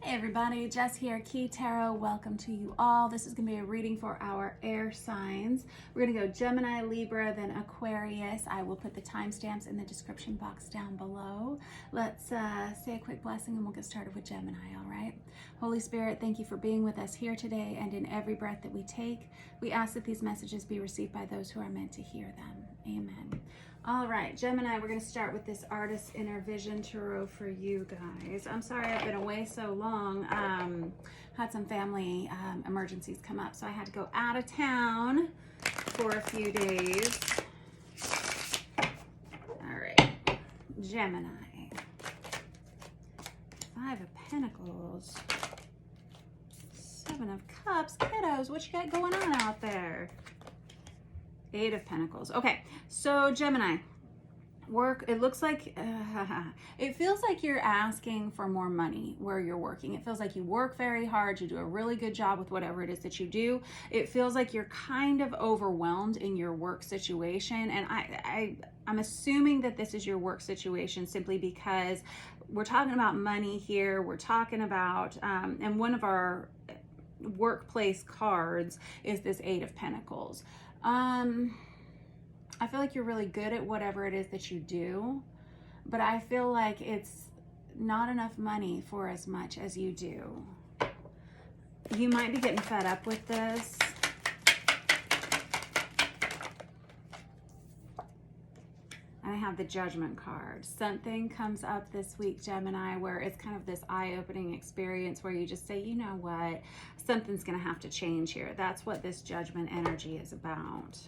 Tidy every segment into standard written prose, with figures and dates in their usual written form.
Hey everybody, Jess here, Key Tarot. Welcome to you all. This is going to be a reading for our air signs. We're going to go Gemini, Libra, then Aquarius. I will put the timestamps in the description box down below. Let's say a quick blessing and we'll get started with Gemini, all right? Holy Spirit, thank you for being with us here today and in every breath that we take. We ask that these messages be received by those who are meant to hear them. Amen. All right, Gemini, we're going to start with this Artist Inner Vision Tarot for you guys. I'm sorry I've been away so long. Had some family emergencies come up, so I had to go out of town for a few days. All right, Gemini. Five of Pentacles. Seven of Cups. Kiddos, what you got going on out there? Eight of Pentacles. Okay, so Gemini, work, it looks like, it feels like you're asking for more money where you're working. It feels like you work very hard. You do a really good job with whatever it is that you do. It feels like you're kind of overwhelmed in your work situation. And I'm assuming that this is your work situation simply because we're talking about money here. We're talking about, and one of our workplace cards is this Eight of Pentacles. I feel like you're really good at whatever it is that you do, but I feel like it's not enough money for as much as you do. You might be getting fed up with this. I have the Judgment card. Something comes up this week, Gemini, where it's kind of this eye-opening experience where you just say, you know what, something's going to have to change here. That's what this Judgment energy is about.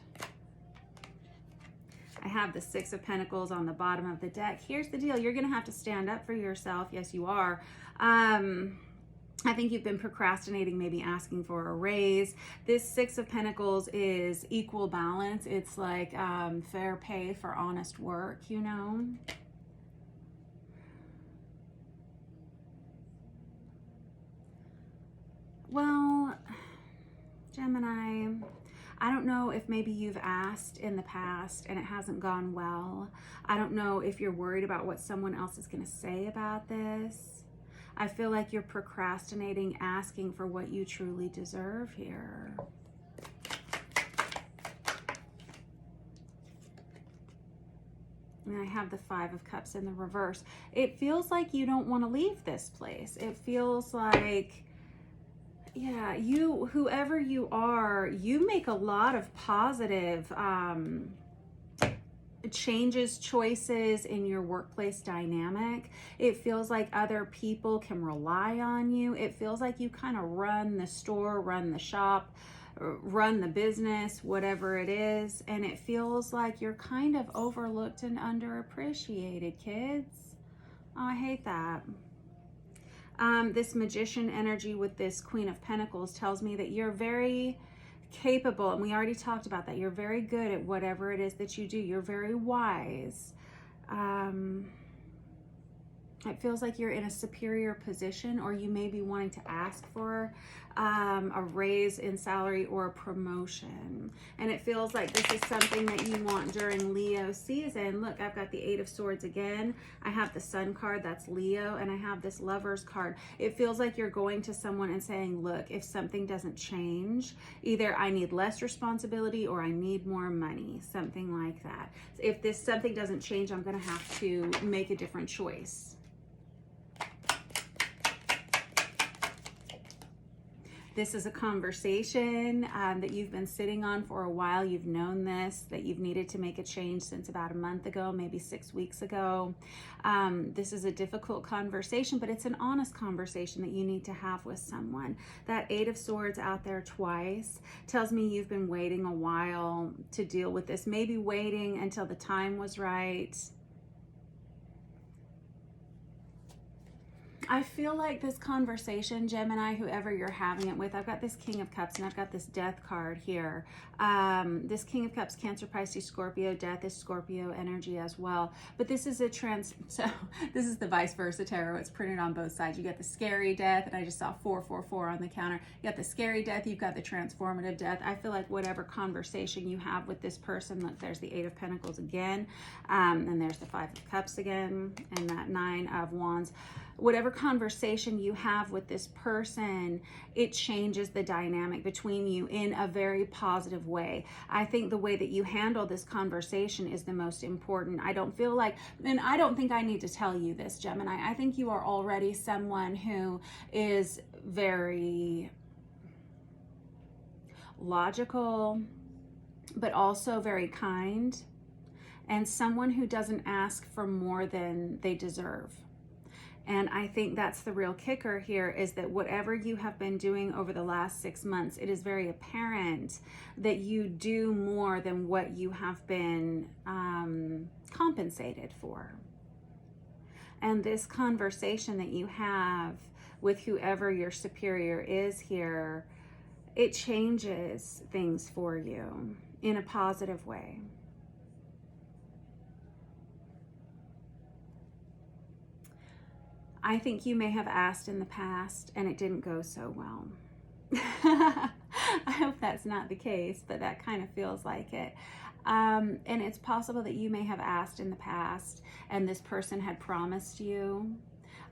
I have the Six of Pentacles on the bottom of the deck. Here's the deal. You're going to have to stand up for yourself. Yes, you are. I think you've been procrastinating, maybe asking for a raise. This Six of Pentacles is equal balance. It's like fair pay for honest work, you know? Well, Gemini, I don't know if maybe you've asked in the past and it hasn't gone well. I don't know if you're worried about what someone else is going to say about this. I feel like you're procrastinating asking for what you truly deserve here. And I have the Five of Cups in the reverse. It feels like you don't want to leave this place. It feels like, yeah, you, whoever you are, you make a lot of positive changes, choices in your workplace dynamic. It feels like other people can rely on you. It feels like you kind of run the store, run the shop, run the business, whatever it is. And it feels like you're kind of overlooked and underappreciated, kids. Oh, I hate that. This Magician energy with this Queen of Pentacles tells me that you're very capable, and we already talked about that. You're very good at whatever it is that you do. You're very wise. It feels like you're in a superior position, or you may be wanting to ask for a raise in salary or a promotion. And it feels like this is something that you want during Leo season. Look, I've got the Eight of Swords again. I have the Sun card, that's Leo, and I have this Lovers card. It feels like you're going to someone and saying, look, if something doesn't change, either I need less responsibility or I need more money, something like that. If this something doesn't change, I'm going to have to make a different choice. This is a conversation that you've been sitting on for a while. You've known this, that you've needed to make a change since about a month ago, maybe 6 weeks ago. This is a difficult conversation, but it's an honest conversation that you need to have with someone. That Eight of Swords out there twice tells me you've been waiting a while to deal with this, maybe waiting until the time was right. I feel like this conversation, Gemini, whoever you're having it with, I've got this King of Cups and I've got this Death card here. This King of Cups, Cancer, Pisces, Scorpio. Death is Scorpio energy as well. But this is so this is the vice versa tarot. It's printed on both sides. You got the scary death, and I just saw 444 on the counter. You got the scary death, you've got the transformative death. I feel like whatever conversation you have with this person, look, there's the Eight of Pentacles again, and there's the Five of Cups again, and that Nine of Wands. whatever conversation you have with this person, it changes the dynamic between you in a very positive way. I think the way that you handle this conversation is the most important. I don't feel like, and I don't think I need to tell you this, Gemini, I think you are already someone who is very logical, but also very kind, and someone who doesn't ask for more than they deserve. And I think that's the real kicker here, is that whatever you have been doing over the last 6 months, it is very apparent that you do more than what you have been compensated for. And this conversation that you have with whoever your superior is here, it changes things for you in a positive way. I think you may have asked in the past and it didn't go so well. I hope that's not the case, but that kind of feels like it. And it's possible that you may have asked in the past and this person had promised you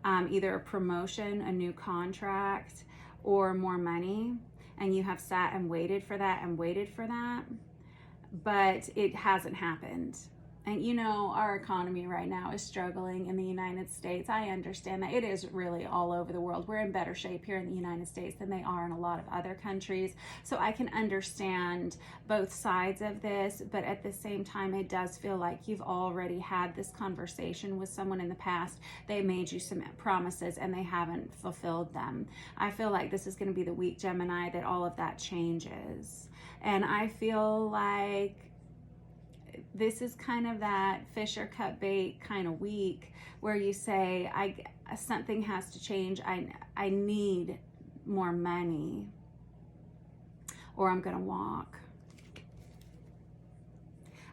either a promotion, a new contract, or more money, and you have sat and waited for that and waited for that, but it hasn't happened. And you know, our economy right now is struggling in the United States. I understand that. It is really all over the world. We're in better shape here in the United States than they are in a lot of other countries. So I can understand both sides of this, but at the same time, it does feel like you've already had this conversation with someone in the past. They made you some promises and they haven't fulfilled them. I feel like this is going to be the week, Gemini, that all of that changes. And I feel like this is kind of that fish or cut bait kind of week where you say, something has to change. I need more money, or I'm going to walk.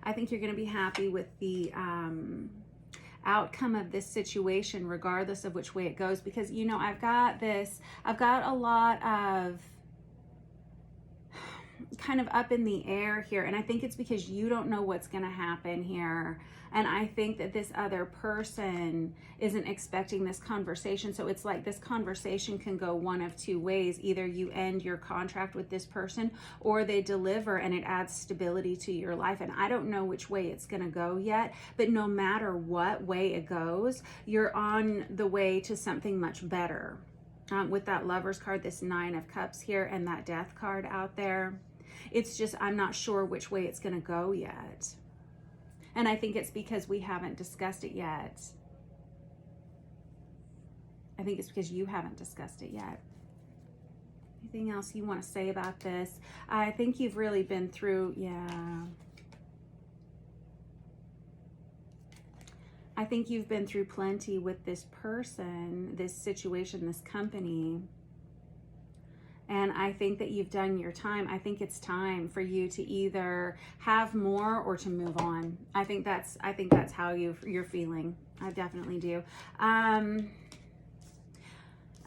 I think you're going to be happy with the outcome of this situation, regardless of which way it goes, because, you know, I've got a lot of kind of up in the air here, and I think it's because you don't know what's going to happen here, and I think that this other person isn't expecting this conversation. So it's like this conversation can go one of two ways. Either you end your contract with this person, or they deliver and it adds stability to your life, and I don't know which way it's going to go yet, but no matter what way it goes, you're on the way to something much better. With that Lover's card, this 9 of Cups here, and that Death card out there, it's just, I'm not sure which way it's going to go yet. And I think it's because we haven't discussed it yet. I think it's because you haven't discussed it yet. Anything else you want to say about this? I think you've really been through, I think you've been through plenty with this person, this situation, this company. And I think that you've done your time. I think it's time for you to either have more or to move on. I think that's how you're feeling. I definitely do.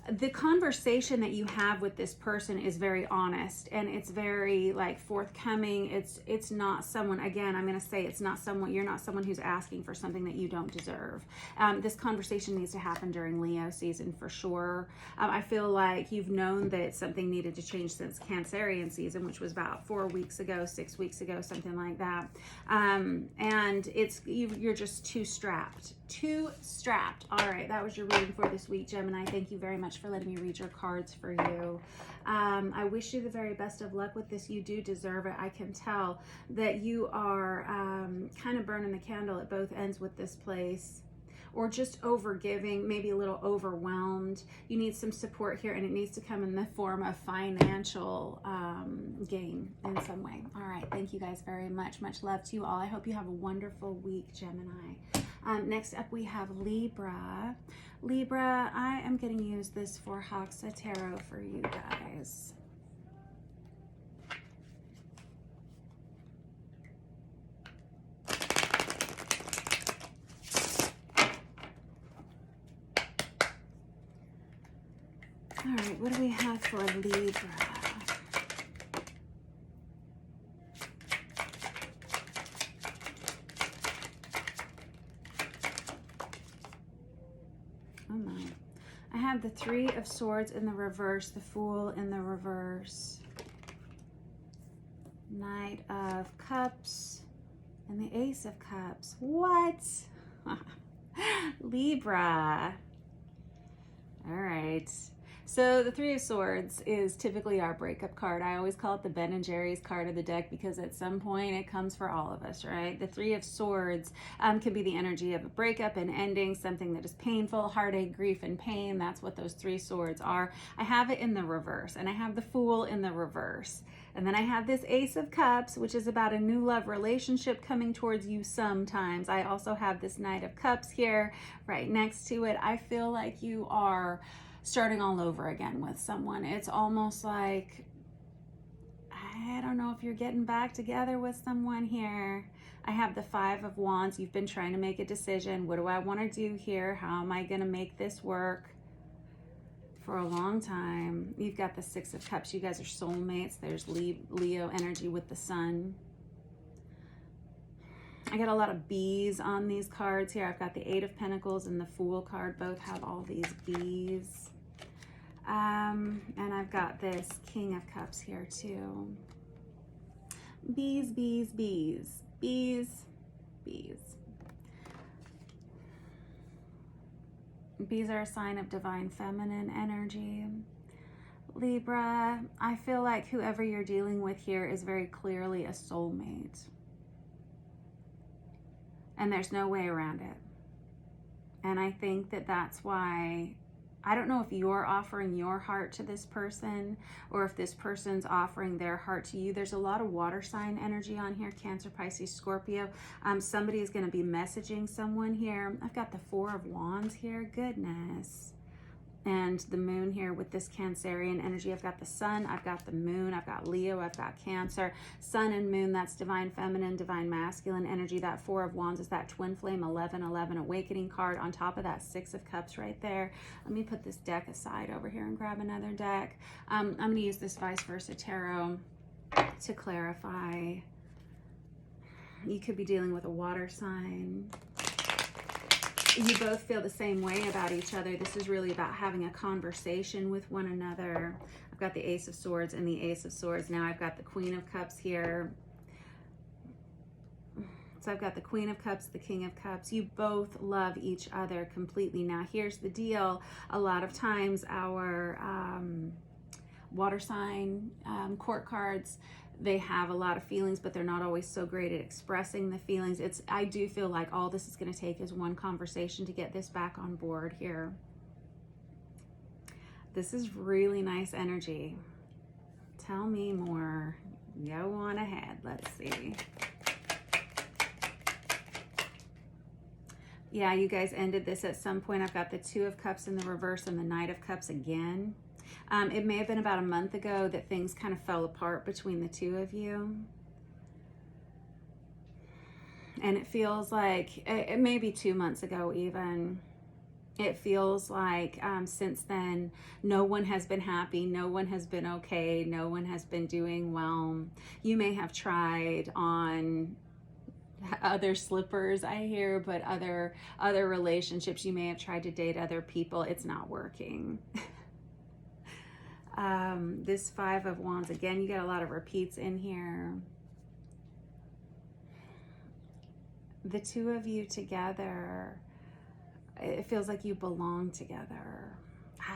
The conversation that you have with this person is very honest, and it's very like forthcoming. It's not someone, again, I'm going to say it's not someone, you're not someone who's asking for something that you don't deserve. This conversation needs to happen during Leo season for sure. I feel like you've known that something needed to change since Cancerian season, which was about 4 weeks ago, 6 weeks ago, something like that. And you're just too strapped. All right, that was your reading for this week, Gemini. Thank you very much for letting me read your cards for you. I wish you the very best of luck with this. You do deserve it. I can tell that you are kind of burning the candle at both ends with this place, or just overgiving, maybe a little overwhelmed. You need some support here, and it needs to come in the form of financial gain in some way. All right, thank you guys very much. Much love to you all. I hope you have a wonderful week, Gemini. Next up, we have Libra. Libra, I am going to use this for Haxa Tarot for you guys. All right, what do we have for Libra? Oh my. the Three of Swords in the reverse, the Fool in the reverse, Knight of Cups, and the Ace of Cups. What? Libra. All right. So the Three of Swords is typically our breakup card. I always call it the Ben and Jerry's card of the deck because at some point it comes for all of us, right? The Three of Swords can be the energy of a breakup and ending, something that is painful, heartache, grief, and pain. That's what those three swords are. I have it in the reverse, and I have the Fool in the reverse. And then I have this Ace of Cups, which is about a new love relationship coming towards you sometimes. I also have this Knight of Cups here right next to it. I feel like you are starting all over again with someone. It's almost like, I don't know if you're getting back together with someone here. I have the Five of Wands. You've been trying to make a decision. What do I want to do here? How am I going to make this work? For a long time. You've got the Six of Cups. You guys are soulmates. There's Leo energy with the Sun. I got a lot of bees on these cards here. I've got the Eight of Pentacles and the Fool card. Both have all these bees. And I've got this King of Cups here too. Bees, bees, bees, bees, bees. Bees are a sign of divine feminine energy. Libra, I feel like whoever you're dealing with here is very clearly a soulmate. And there's no way around it. And I think that that's why, I don't know if you're offering your heart to this person or if this person's offering their heart to you. There's a lot of water sign energy on here, Cancer, Pisces, Scorpio. Somebody is going to be messaging someone here. I've got the Four of Wands here. Goodness. And the Moon here with this Cancerian energy. I've got the Sun, I've got the Moon, I've got Leo, I've got Cancer. Sun and Moon, that's divine feminine, divine masculine energy. That Four of Wands is that twin flame 1111 awakening card on top of that Six of Cups right there. Let me put this deck aside over here and grab another deck. I'm going to use this Vice Versa Tarot to clarify. You could be dealing with a water sign. You both feel the same way about each other. This is really about having a conversation with one another. I've got the Ace of Swords and the Ace of Swords. Now I've got the Queen of Cups here. So I've got the Queen of Cups, the King of Cups. You both love each other completely. Now here's the deal. A lot of times our water sign court cards, they have a lot of feelings, but they're not always so great at expressing the feelings. I do feel like all this is going to take is one conversation to get this back on board here. This is really nice energy. Tell me more. Go on ahead. Let's see. Yeah, you guys ended this at some point. I've got the Two of Cups in the reverse and the Knight of Cups again. It may have been about a month ago that things kind of fell apart between the two of you. And it feels like, it may be 2 months ago even. It feels like since then, no one has been happy, no one has been okay, no one has been doing well. You may have tried on other slippers, I hear, but other relationships. You may have tried to date other people. It's not working. This Five of Wands, again, you got a lot of repeats in here. The two of you together, it feels like you belong together.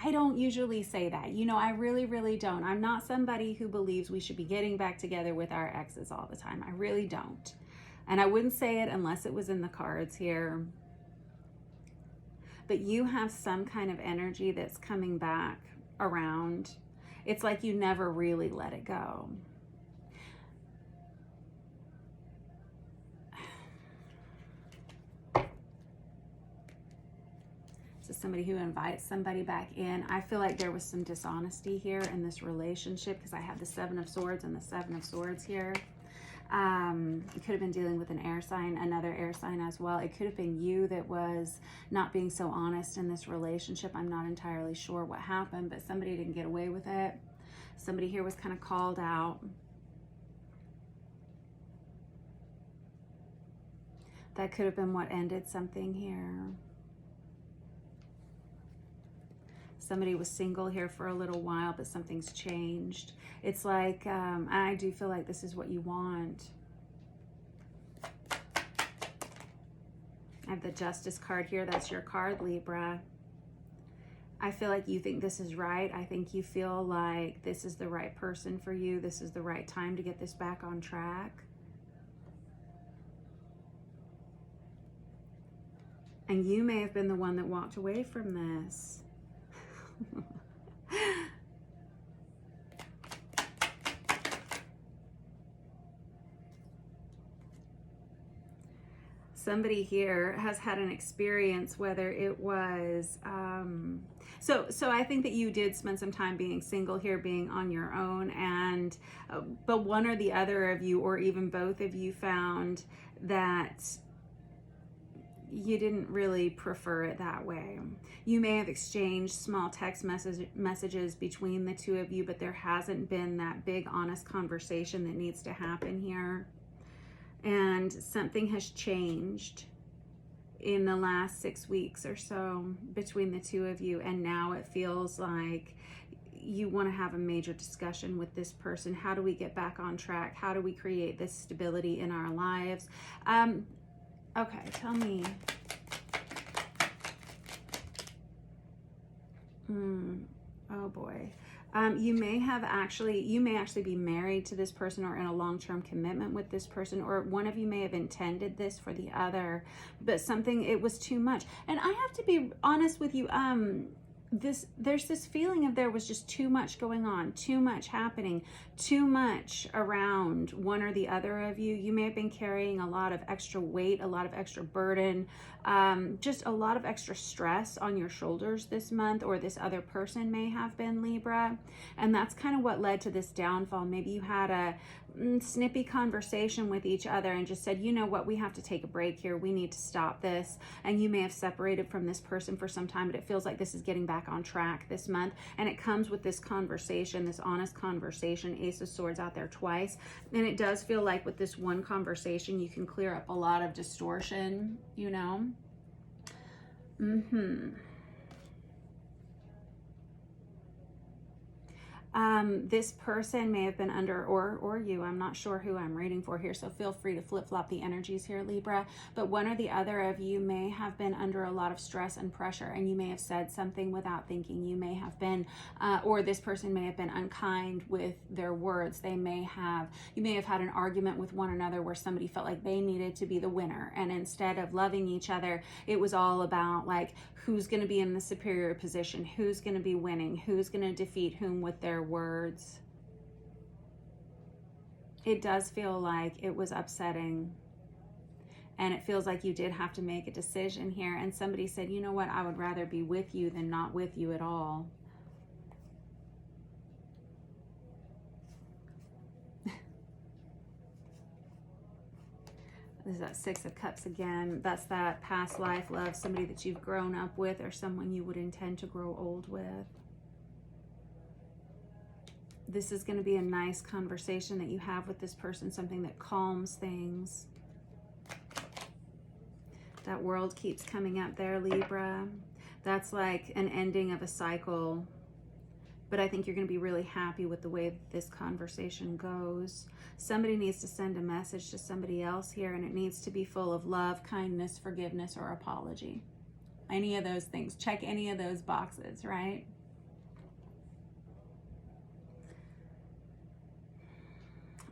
I don't usually say that. You know, I really, really don't. I'm not somebody who believes we should be getting back together with our exes all the time. I really don't. And I wouldn't say it unless it was in the cards here. But you have some kind of energy that's coming back around. It's like you never really let it go. So somebody who invites somebody back in. I feel like there was some dishonesty here in this relationship because I have the Seven of Swords and the Seven of Swords here. You could have been dealing with an air sign, another air sign as well. It could have been you that was not being so honest in this relationship. I'm not entirely sure what happened, but somebody didn't get away with it. Somebody here was kind of called out. That could have been what ended something here. Somebody was single here for a little while, but something's changed. It's like, I do feel like this is what you want. I have the Justice card here. That's your card, Libra. I feel like you think this is right. I think you feel like this is the right person for you. This is the right time to get this back on track. And you may have been the one that walked away from this. Somebody here has had an experience, whether it was, so I think that you did spend some time being single here, being on your own, and, but one or the other of you, or even both of you, found that you didn't really prefer it that way. You may have exchanged small text messages between the two of you, but there hasn't been that big, honest conversation that needs to happen here. And something has changed in the last 6 weeks or so between the two of you. And now it feels like you want to have a major discussion with this person. How do we get back on track? How do we create this stability in our lives? Okay, tell me. Oh boy. You may actually be married to this person, or in a long-term commitment with this person, or one of you may have intended this for the other, but it was too much. And I have to be honest with you, there's this feeling of there was just too much going on, too much happening, too much around one or the other of you. You may have been carrying a lot of extra weight, a lot of extra burden, just a lot of extra stress on your shoulders this month, or this other person may have been, Libra. And that's kind of what led to this downfall. Maybe you had a snippy conversation with each other and just said, you know what, we have to take a break here. We need to stop this. And you may have separated from this person for some time, but it feels like this is getting back on track this month. And it comes with this conversation, this honest conversation. Ace of Swords out there twice. And it does feel like with this one conversation, you can clear up a lot of distortion, you know? This person may have been under, or you, I'm not sure who I'm reading for here, so feel free to flip-flop the energies here, Libra, but one or the other of you may have been under a lot of stress and pressure, and you may have said something without thinking. You may have been, or this person may have been unkind with their words. You may have had an argument with one another where somebody felt like they needed to be the winner, and instead of loving each other, it was all about like, who's going to be in the superior position, who's going to be winning, who's going to defeat whom with their words. It does feel like it was upsetting, and it feels like you did have to make a decision here, and somebody said, you know what, I would rather be with you than not with you at all. This is that Six of Cups again. That's that past life love, somebody that you've grown up with, or someone you would intend to grow old with. This is going to be a nice conversation that you have with this person, something that calms things. That World keeps coming up there, Libra. That's like an ending of a cycle. But I think you're going to be really happy with the way that this conversation goes. Somebody needs to send a message to somebody else here, and it needs to be full of love, kindness, forgiveness, or apology. Any of those things. Check any of those boxes, right?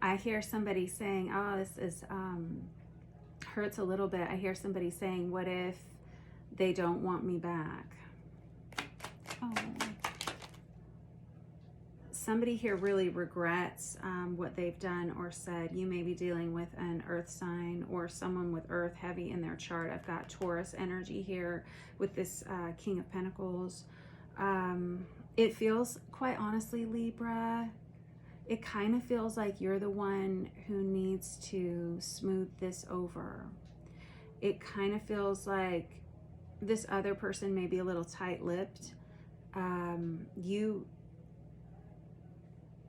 I hear somebody saying, oh, this is hurts a little bit. I hear somebody saying, what if they don't want me back? Oh. Somebody here really regrets what they've done or said. You may be dealing with an earth sign or someone with earth heavy in their chart. I've got Taurus energy here with this King of Pentacles. It feels, quite honestly, Libra, it kind of feels like you're the one who needs to smooth this over. It kind of feels like this other person may be a little tight-lipped. You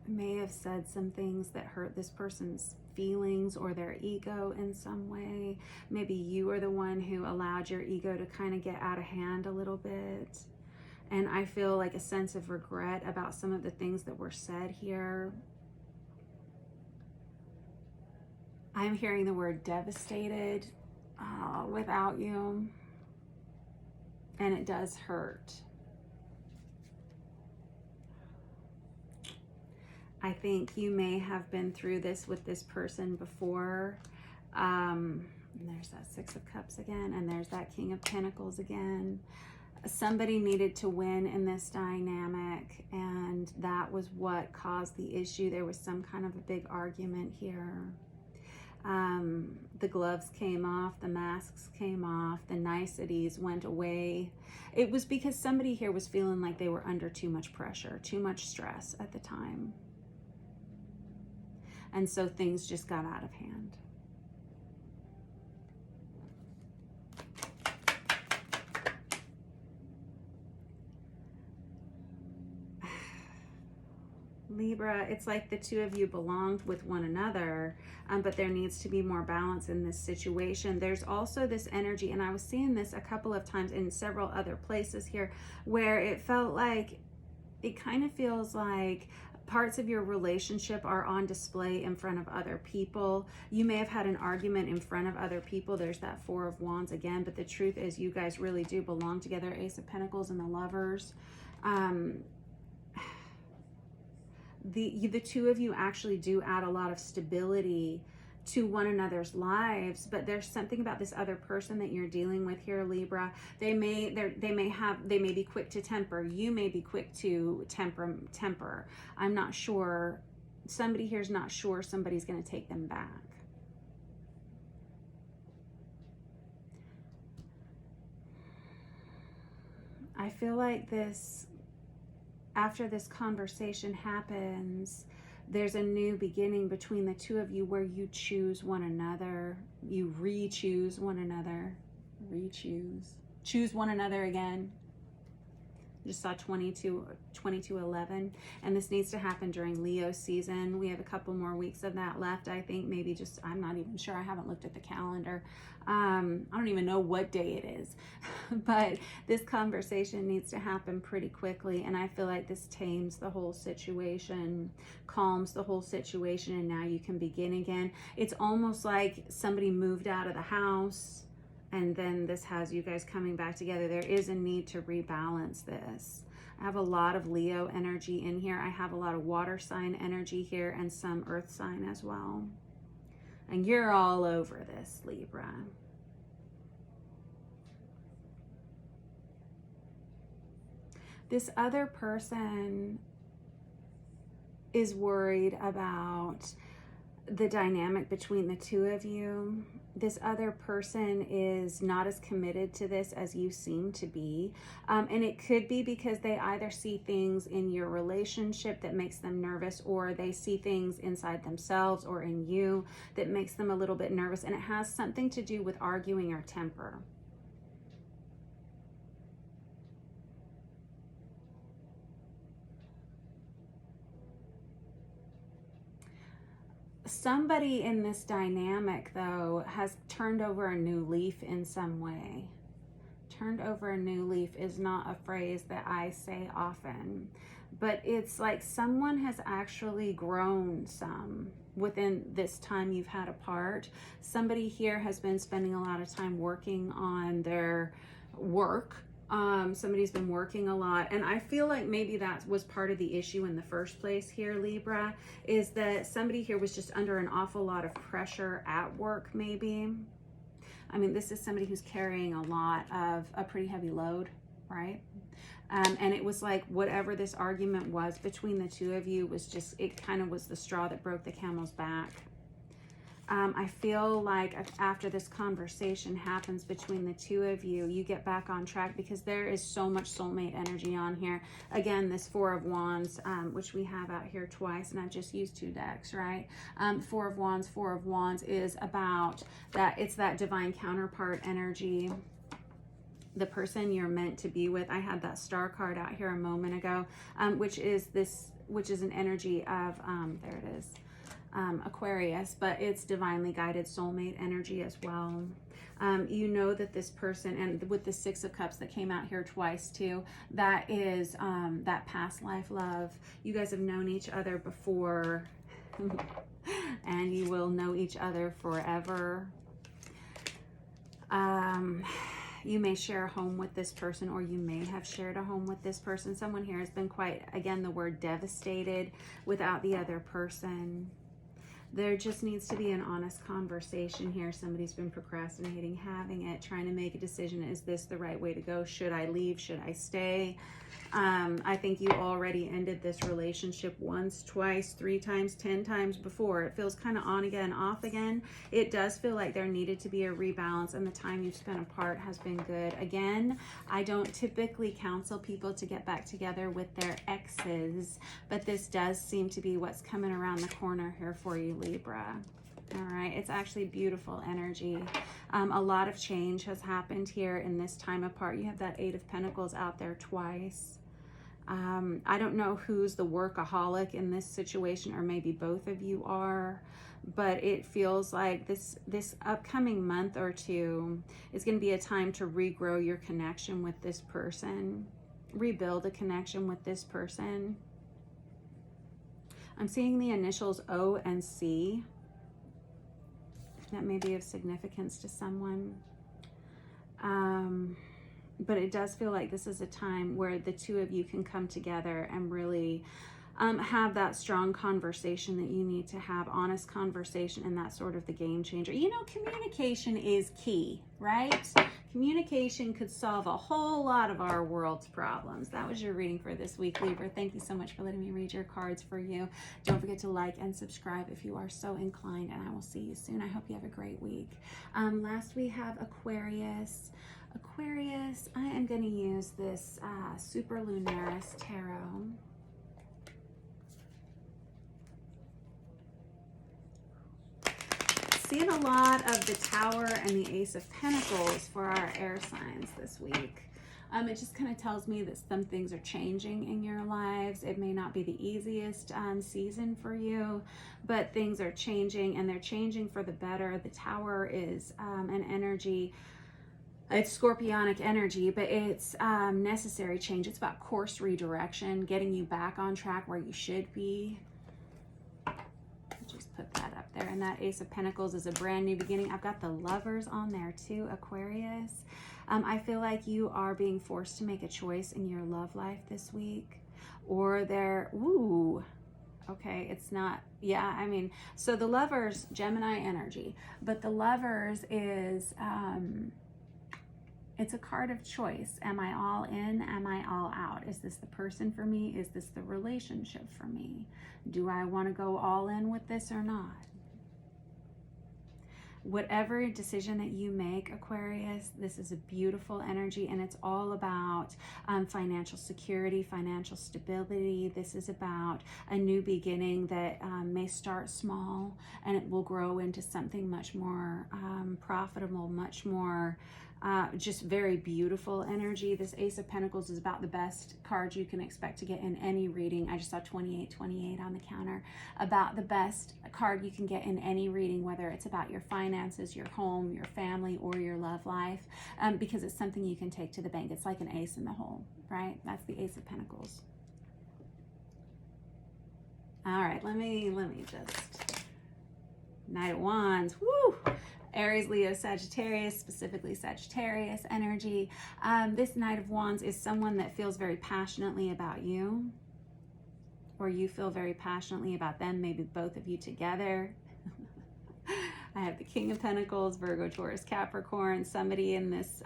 may have said some things that hurt this person's feelings or their ego in some way. Maybe you are the one who allowed your ego to kind of get out of hand a little bit. And I feel like a sense of regret about some of the things that were said here. I'm hearing the word devastated without you. And it does hurt. I think you may have been through this with this person before. And there's that Six of Cups again, and there's that King of Pentacles again. Somebody needed to win in this dynamic, and that was what caused the issue. There was some kind of a big argument here. The gloves came off, the masks came off, the niceties went away. It was because somebody here was feeling like they were under too much pressure, too much stress at the time. And so things just got out of hand. Libra, it's like the two of you belonged with one another, but there needs to be more balance in this situation. There's also this energy, and I was seeing this a couple of times in several other places here, where it felt like, it kind of feels like parts of your relationship are on display in front of other people. You may have had an argument in front of other people. There's that Four of Wands again, but the truth is you guys really do belong together. Ace of Pentacles and the Lovers. The two of you actually do add a lot of stability to one another's lives, but there's something about this other person that you're dealing with here, Libra. They may be quick to temper. You may be quick to temper. I'm not sure. Somebody here's not sure somebody's going to take them back. I feel like after this conversation happens, there's a new beginning between the two of you where you choose one another. You re-choose one another. Choose one another again. Just saw 2211, and this needs to happen during Leo season. We have a couple more weeks of that left, I think. Maybe just, I'm not even sure. I haven't looked at the calendar. I don't even know what day it is, but this conversation needs to happen pretty quickly, and I feel like this tames the whole situation, calms the whole situation, and now you can begin again. It's almost like somebody moved out of the house, and then this has you guys coming back together. There is a need to rebalance this. I have a lot of Leo energy in here. I have a lot of water sign energy here and some earth sign as well. And you're all over this, Libra. This other person is worried about the dynamic between the two of you. This other person is not as committed to this as you seem to be. And it could be because they either see things in your relationship that makes them nervous, or they see things inside themselves or in you that makes them a little bit nervous. And it has something to do with arguing or temper. Somebody in this dynamic, though, has turned over a new leaf in some way. Turned over a new leaf is not a phrase that I say often, but it's like someone has actually grown some within this time you've had apart. Somebody here has been spending a lot of time working on their work. Somebody's been working a lot, and I feel like maybe that was part of the issue in the first place here, Libra, is that somebody here was just under an awful lot of pressure at work, maybe. I mean, this is somebody who's carrying a lot of a pretty heavy load, right? And it was like whatever this argument was between the two of you was just, it kind of was the straw that broke the camel's back. I feel like after this conversation happens between the two of you, you get back on track, because there is so much soulmate energy on here. Again, this Four of Wands, which we have out here twice, and I've just used 2 decks, right? Four of Wands is about that. It's that divine counterpart energy. The person you're meant to be with. I had that star card out here a moment ago, which is an energy of, there it is. Aquarius, but it's divinely guided soulmate energy as well. You know that this person, and with the Six of Cups that came out here twice too, that is that past life love. You guys have known each other before and you will know each other forever. You may share a home with this person, or you may have shared a home with this person. Someone here has been quite, again, the word devastated without the other person. There just needs to be an honest conversation here. Somebody's been procrastinating having it, trying to make a decision. Is this the right way to go? Should I leave? Should I stay? I think you already ended this relationship once, twice, 3 times, 10 times before. It feels kind of on again, off again. It does feel like there needed to be a rebalance, and the time you've spent apart has been good. Again, I don't typically counsel people to get back together with their exes, but this does seem to be what's coming around the corner here for you, Libra. All right, it's actually beautiful energy. A lot of change has happened here in this time apart. You have that Eight of Pentacles out there twice. I don't know who's the workaholic in this situation, or maybe both of you are, but it feels like this upcoming month or two is going to be a time to regrow your connection with this person, rebuild a connection with this person. I'm seeing the initials O and C. That may be of significance to someone. But it does feel like this is a time where the two of you can come together and really have that strong conversation that you need to have, honest conversation, and that's sort of the game changer. You know, communication is key, right? Communication could solve a whole lot of our world's problems. That was your reading for this week, Libra. Thank you so much for letting me read your cards for you. Don't forget to like and subscribe if you are so inclined, and I will see you soon. I hope you have a great week. Last we have Aquarius. Aquarius, I am going to use this Super Lunaris Tarot. Seeing a lot of the Tower and the Ace of Pentacles for our air signs this week. It just kind of tells me that some things are changing in your lives. It may not be the easiest season for you, but things are changing, and they're changing for the better. The Tower is an energy. It's scorpionic energy, but it's necessary change. It's about course redirection, getting you back on track where you should be. Just put that up there. And that Ace of Pentacles is a brand new beginning. I've got the Lovers on there too, Aquarius. I feel like you are being forced to make a choice in your love life this week. Or they're, ooh, okay, it's not, yeah, I mean, so the Lovers, Gemini energy, but the Lovers is, it's a card of choice. Am I all in? Am I all out? Is this the person for me? Is this the relationship for me? Do I want to go all in with this or not? Whatever decision that you make, Aquarius, this is a beautiful energy, and it's all about financial security, financial stability. This is about a new beginning that may start small, and it will grow into something much more profitable, much more just very beautiful energy. This Ace of Pentacles is about the best card you can expect to get in any reading. I just saw 2828 on the counter. About the best card you can get in any reading, whether it's about your finances, your home, your family, or your love life, because it's something you can take to the bank. It's like an ace in the hole, right? That's the Ace of Pentacles. All right, let me just, Knight of Wands, woo! Aries, Leo, Sagittarius, specifically Sagittarius energy. This Knight of Wands is someone that feels very passionately about you, or you feel very passionately about them, maybe both of you together. I have the King of Pentacles, Virgo, Taurus, Capricorn. Somebody in this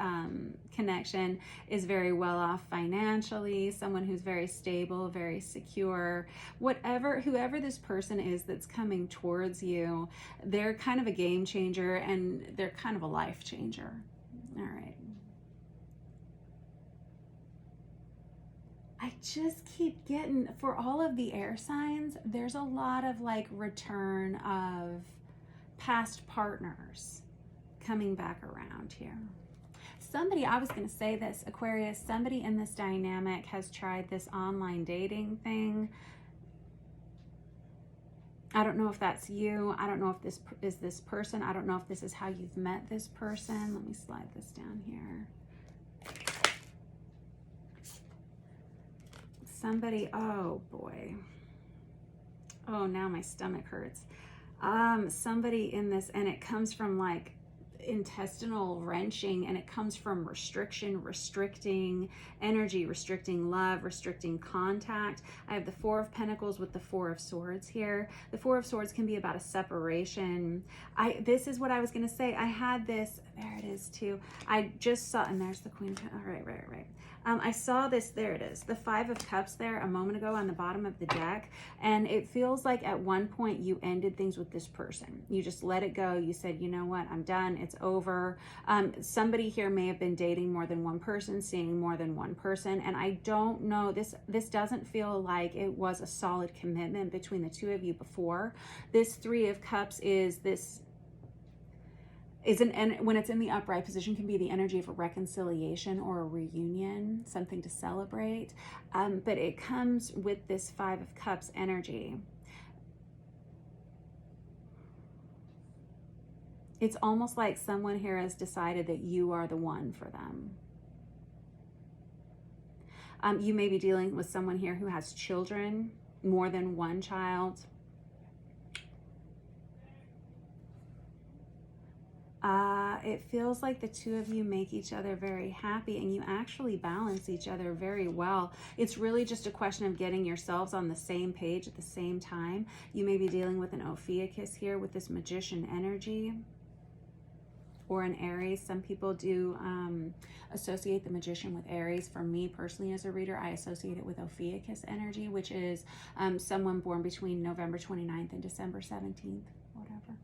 connection is very well off financially, someone who's very stable, very secure. Whoever this person is that's coming towards you, they're kind of a game changer, and they're kind of a life changer. All right. I just keep getting, for all of the air signs, there's a lot of like return of past partners coming back around here. Somebody, I was going to say this, Aquarius, somebody in this dynamic has tried this online dating thing. I don't know if that's you. I don't know if this is this person. I don't know if this is how you've met this person. Let me slide this down here. Somebody, oh boy. Oh, now my stomach hurts. Somebody in this, and it comes from like intestinal wrenching, and it comes from restriction, restricting energy, restricting love, restricting contact. I have the Four of Pentacles with the Four of Swords here. The Four of Swords can be about a separation. This is what I was going to say. I had this, there it is too. I just saw, and there's the Queen. All right. I saw this, there it is, the Five of Cups there a moment ago on the bottom of the deck, and it feels like at one point you ended things with this person. You just let it go. You said, you know what, I'm done, it's over. Somebody here may have been dating more than one person, seeing more than one person, and I don't know, this doesn't feel like it was a solid commitment between the two of you before. This Three of Cups is this, when it's in the upright position, can be the energy of a reconciliation or a reunion, something to celebrate. But it comes with this Five of Cups energy. It's almost like someone here has decided that you are the one for them. You may be dealing with someone here who has children, more than one child. It feels like the two of you make each other very happy, and you actually balance each other very well. It's really just a question of getting yourselves on the same page at the same time. You may be dealing with an Ophiuchus here with this Magician energy, or an Aries. Some people do associate the Magician with Aries. For me personally as a reader, I associate it with Ophiuchus energy, which is someone born between November 29th and December 17th, whatever.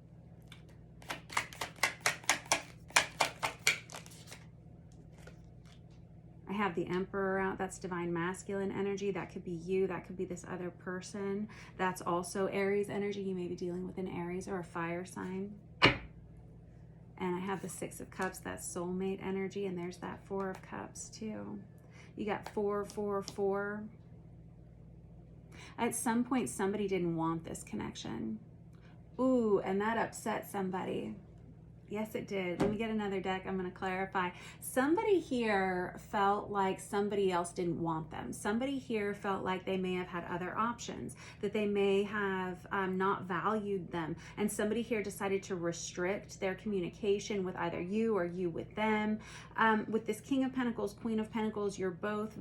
I have the Emperor out. That's divine masculine energy. That could be you. That could be this other person. That's also Aries energy. You may be dealing with an Aries or a fire sign. And I have the Six of Cups. That's soulmate energy. And there's that Four of Cups too. You got 4, 4, 4. At some point, somebody didn't want this connection. Ooh, and that upset somebody. Yes, it did. Let me get another deck. I'm going to clarify. Somebody here felt like somebody else didn't want them. Somebody here felt like they may have had other options, that they may have not valued them. And somebody here decided to restrict their communication with either you or you with them. With this King of Pentacles, Queen of Pentacles, you both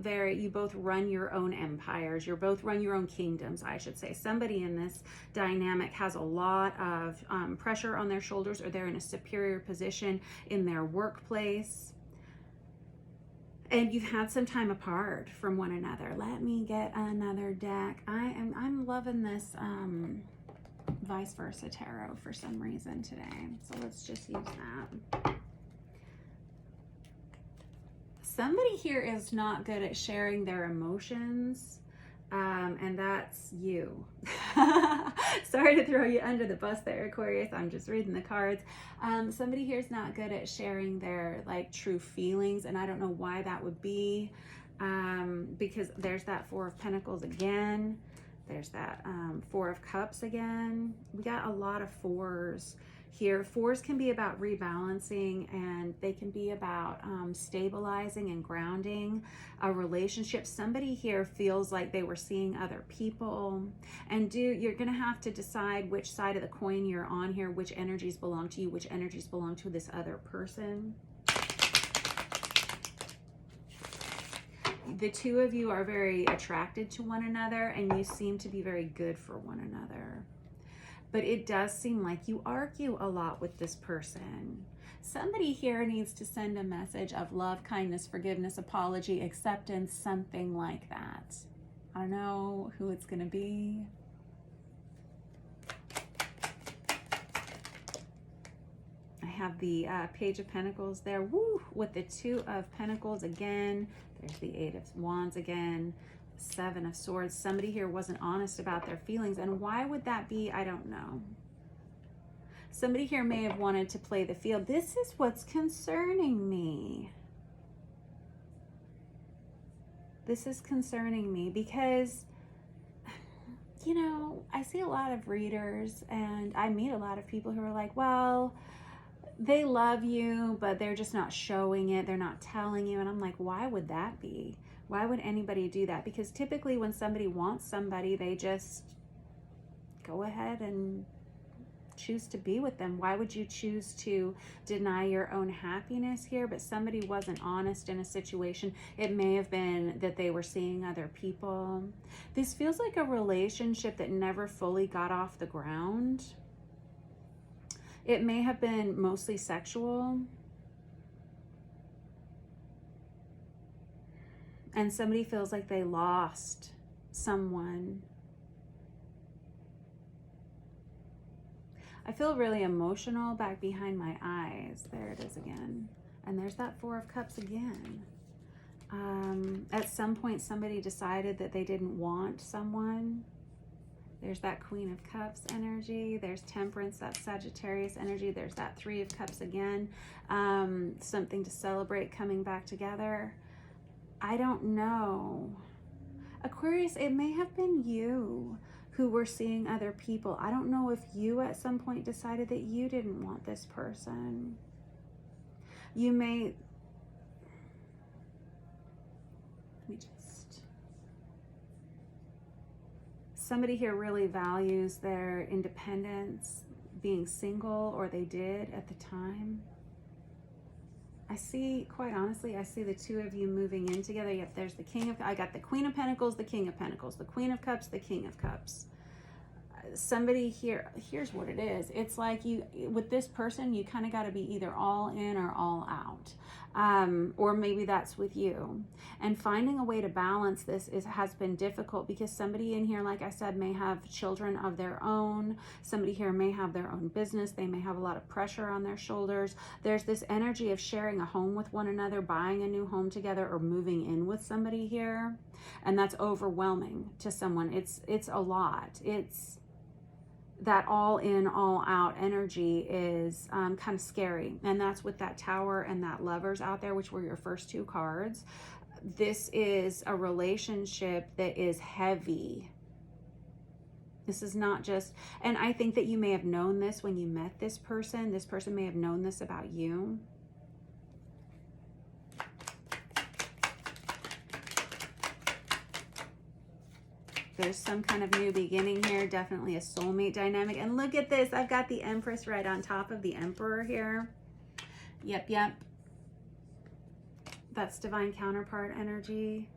run your own empires. You both run your own kingdoms, I should say. Somebody in this dynamic has a lot of pressure on their shoulders, or they're in a superior position in their workplace, and you've had some time apart from one another. Let me get another deck. I'm loving this vice versa tarot for some reason today, so let's just use that. Somebody here is not good at sharing their emotions. And that's you. Sorry to throw you under the bus there, Aquarius. I'm just reading the cards. Somebody here is not good at sharing their like true feelings, and I don't know why that would be, because there's that Four of Pentacles again. There's that Four of Cups again. We got a lot of fours here. Fours can be about rebalancing, and they can be about stabilizing and grounding a relationship. Somebody here feels like they were seeing other people, and you're going to have to decide which side of the coin you're on here, which energies belong to you, which energies belong to this other person. The two of you are very attracted to one another, and you seem to be very good for one another. But it does seem like you argue a lot with this person. Somebody here needs to send a message of love, kindness, forgiveness, apology, acceptance, something like that. I don't know who it's going to be. I have the Page of Pentacles there. Woo! With the Two of Pentacles again. There's the Eight of Wands again. Seven of Swords. Somebody here wasn't honest about their feelings, and why would that be? I don't know. Somebody here may have wanted to play the field. This is what's concerning me. This is concerning me because, you know, I see a lot of readers, and I meet a lot of people who are like, well, they love you, but they're just not showing it. They're not telling you. And I'm like, why would that be? Why would anybody do that? Because typically when somebody wants somebody, they just go ahead and choose to be with them. Why would you choose to deny your own happiness here? But somebody wasn't honest in a situation. It may have been that they were seeing other people. This feels like a relationship that never fully got off the ground. It may have been mostly sexual. And somebody feels like they lost someone. I feel really emotional back behind my eyes. There it is again. And there's that Four of Cups again. At some point, somebody decided that they didn't want someone. There's that Queen of Cups energy. There's Temperance, that Sagittarius energy. There's that Three of Cups again. Something to celebrate coming back together. I don't know. Aquarius, it may have been you who were seeing other people. I don't know if you at some point decided that you didn't want this person. You may, somebody here really values their independence, being single, or they did at the time. I see, quite honestly, I see the two of you moving in together. Yep, there's the King of, I got the Queen of Pentacles, the King of Pentacles, the Queen of Cups, the King of Cups. Somebody here, here's what it is. It's like you, with this person, you kind of got to be either all in or all out. Or maybe that's with you. And finding a way to balance this has been difficult because somebody in here, like I said, may have children of their own. Somebody here may have their own business. They may have a lot of pressure on their shoulders. There's this energy of sharing a home with one another, buying a new home together, or moving in with somebody here. And that's overwhelming to someone. It's a lot. It's that all in, all out energy is kind of scary. And that's with that Tower and that Lovers out there, which were your first two cards. This is a relationship that is heavy. This is not just, and I think that you may have known this when you met this person. This person may have known this about you. There's some kind of new beginning here, definitely a soulmate dynamic. And look at this, I've got the Empress right on top of the Emperor here. Yep. That's divine counterpart energy.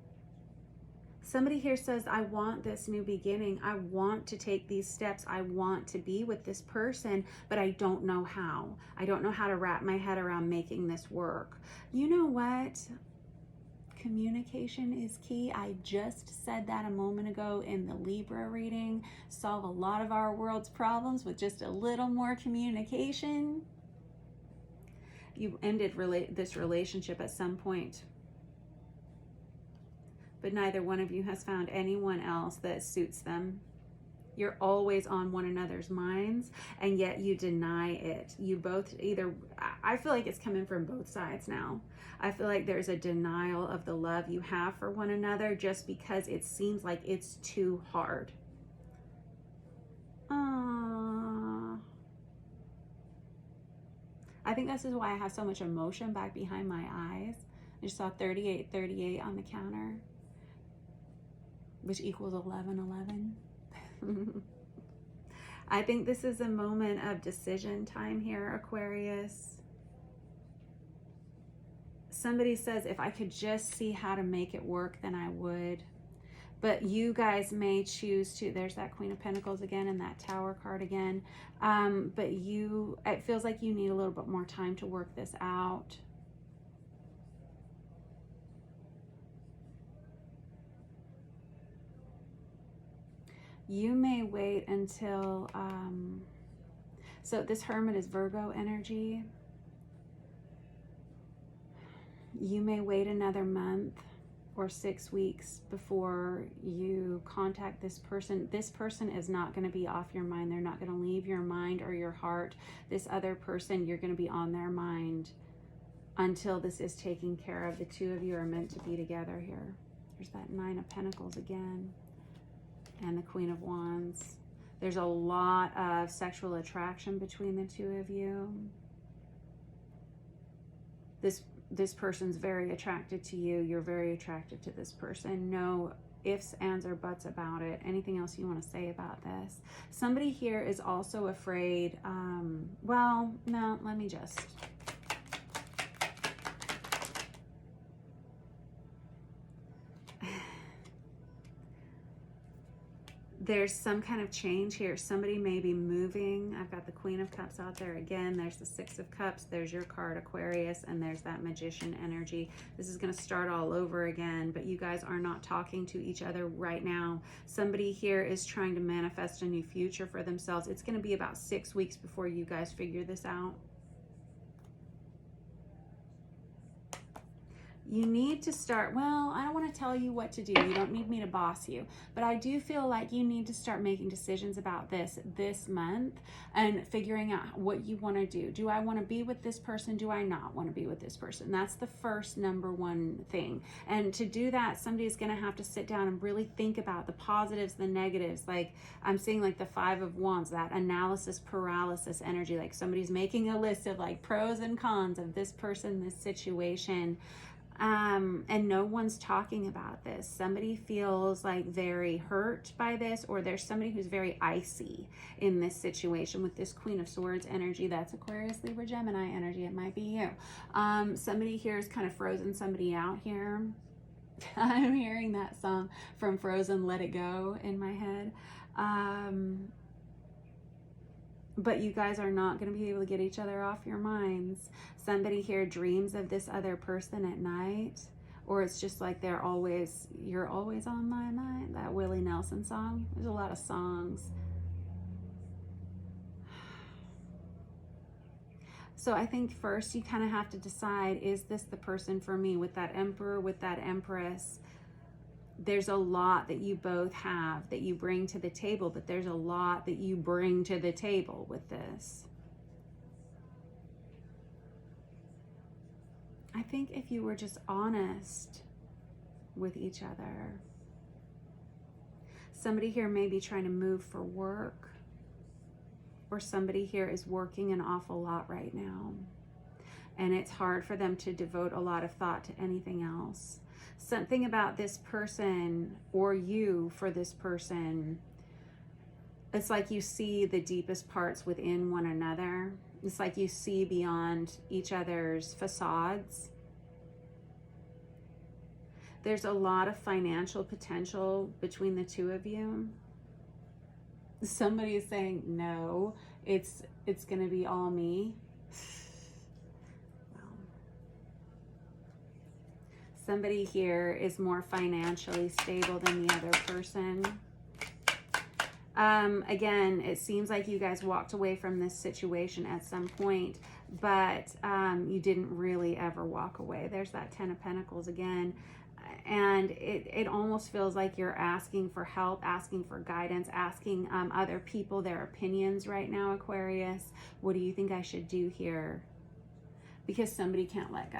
Somebody here says, I want this new beginning. I want to take these steps. I want to be with this person, but I don't know how. I don't know how to wrap my head around making this work. You know what? Communication is key. I just said that a moment ago in the Libra reading. Solve a lot of our world's problems with just a little more communication. You ended this relationship at some point, but neither one of you has found anyone else that suits them. You're always on one another's minds, and yet you deny it. You both either, I feel like it's coming from both sides now. I feel like there's a denial of the love you have for one another just because it seems like it's too hard. I think this is why I have so much emotion back behind my eyes. I just saw 3838 on the counter, which equals 1111. I think this is a moment of decision time here, Aquarius. Somebody says, if I could just see how to make it work, then I would. But you guys may choose to, there's that Queen of Pentacles again and that Tower card again. But it feels like you need a little bit more time to work this out. You may wait until, so this Hermit is Virgo energy. You may wait another month or 6 weeks before you contact this person. This person is not going to be off your mind. They're not going to leave your mind or your heart. This other person, you're going to be on their mind until this is taken care of. The two of you are meant to be together here. There's that Nine of Pentacles again. And the Queen of Wands. There's a lot of sexual attraction between the two of you. This person's very attracted to you. You're very attracted to this person. No ifs, ands, or buts about it. Anything else you want to say about this? Somebody here is also afraid. Well, no, let me just... There's some kind of change here. Somebody may be moving. I've got the Queen of Cups out there again. There's the Six of Cups. There's your card, Aquarius, and there's that Magician energy. This is going to start all over again, but you guys are not talking to each other right now. Somebody here is trying to manifest a new future for themselves. It's going to be about 6 weeks before you guys figure this out. You need to start, well, I don't want to tell you what to do. You don't need me to boss you. But I do feel like you need to start making decisions about this month and figuring out what you want to do. Do I want to be with this person? Do I not want to be with this person? That's the first number one thing. And to do that, somebody's going to have to sit down and really think about the positives, the negatives. Like I'm seeing like the Five of Wands, that analysis paralysis energy. Like somebody's making a list of like pros and cons of this person, this situation. And no one's talking about this. Somebody feels like very hurt by this, or there's somebody who's very icy in this situation with this Queen of Swords energy. That's Aquarius, Libra, Gemini energy. It might be you. Somebody here is kind of frozen somebody out here. I'm hearing that song from Frozen, Let It Go, in my head. But you guys are not going to be able to get each other off your minds. Somebody here dreams of this other person at night, or it's just like you're always on my mind. That Willie Nelson song. There's a lot of songs. So I think first you kind of have to decide, is this the person for me? With that Emperor, with that Empress, there's a lot that you both have that you bring to the table, but there's a lot that you bring to the table with this. I think if you were just honest with each other. Somebody here may be trying to move for work, or somebody here is working an awful lot right now, and it's hard for them to devote a lot of thought to anything else. Something about this person, or you for this person, it's like you see the deepest parts within one another. It's like you see beyond each other's facades. There's a lot of financial potential between the two of you. Somebody is saying, no, it's going to be all me. Somebody here is more financially stable than the other person. Again, it seems like you guys walked away from this situation at some point, but you didn't really ever walk away. There's that Ten of Pentacles again. And it almost feels like you're asking for help, asking for guidance, asking other people their opinions right now, Aquarius. What do you think I should do here? Because somebody can't let go.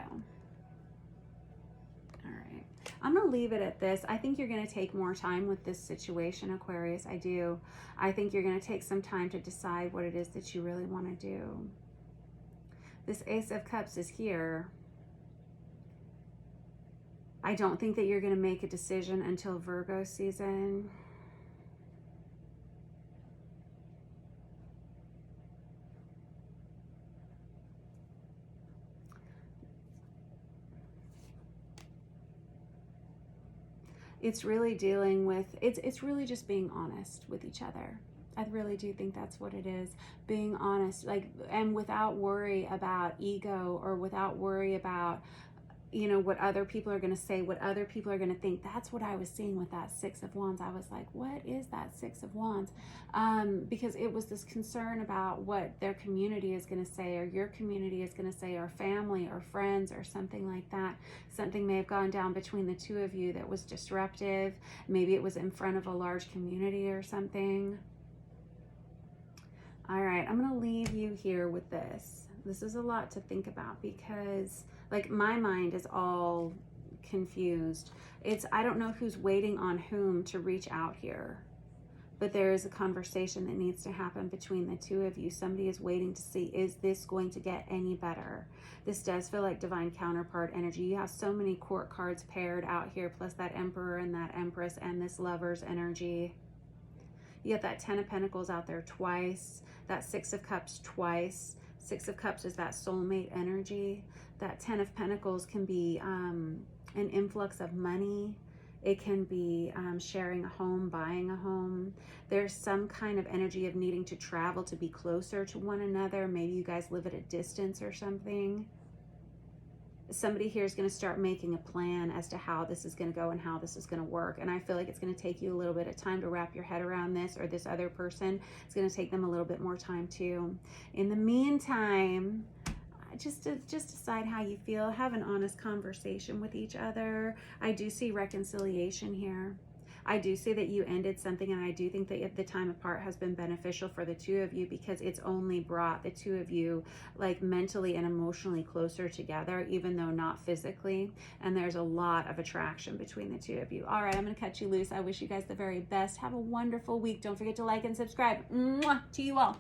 All right. I'm going to leave it at this. I think you're going to take more time with this situation, Aquarius. I do. I think you're going to take some time to decide what it is that you really want to do. This Ace of Cups is here. I don't think that you're going to make a decision until Virgo season. It's really dealing with, it's really just being honest with each other. I really do think that's what it is. Being honest, like, and without worry about ego, or without worry about, you know, what other people are going to say, what other people are going to think. That's what I was seeing with that Six of Wands. I was like, what is that Six of Wands? Because it was this concern about what their community is going to say, or your community is going to say, or family, or friends, or something like that. Something may have gone down between the two of you that was disruptive. Maybe it was in front of a large community or something. All right, I'm going to leave you here with this. This is a lot to think about, because like my mind is all confused. I don't know who's waiting on whom to reach out here. but there is a conversation that needs to happen between the two of you. Somebody is waiting to see, is this going to get any better? This does feel like divine counterpart energy. You have so many court cards paired out here, plus that Emperor and that Empress and this Lover's energy. You have that 10 of Pentacles out there twice, that 6 of Cups twice. 6 of Cups is that soulmate energy. That 10 of Pentacles can be an influx of money. It can be sharing a home, buying a home. There's some kind of energy of needing to travel to be closer to one another. Maybe you guys live at a distance or something. Somebody here is going to start making a plan as to how this is going to go and how this is going to work. And I feel like it's going to take you a little bit of time to wrap your head around this, or this other person, it's going to take them a little bit more time too. In the meantime, just decide how you feel. Have an honest conversation with each other. I do see reconciliation here. I do see that you ended something, and I do think that the time apart has been beneficial for the two of you, because it's only brought the two of you like mentally and emotionally closer together, even though not physically. And there's a lot of attraction between the two of you. All right, I'm going to cut you loose. I wish you guys the very best. Have a wonderful week. Don't forget to like and subscribe. Mwah, to you all.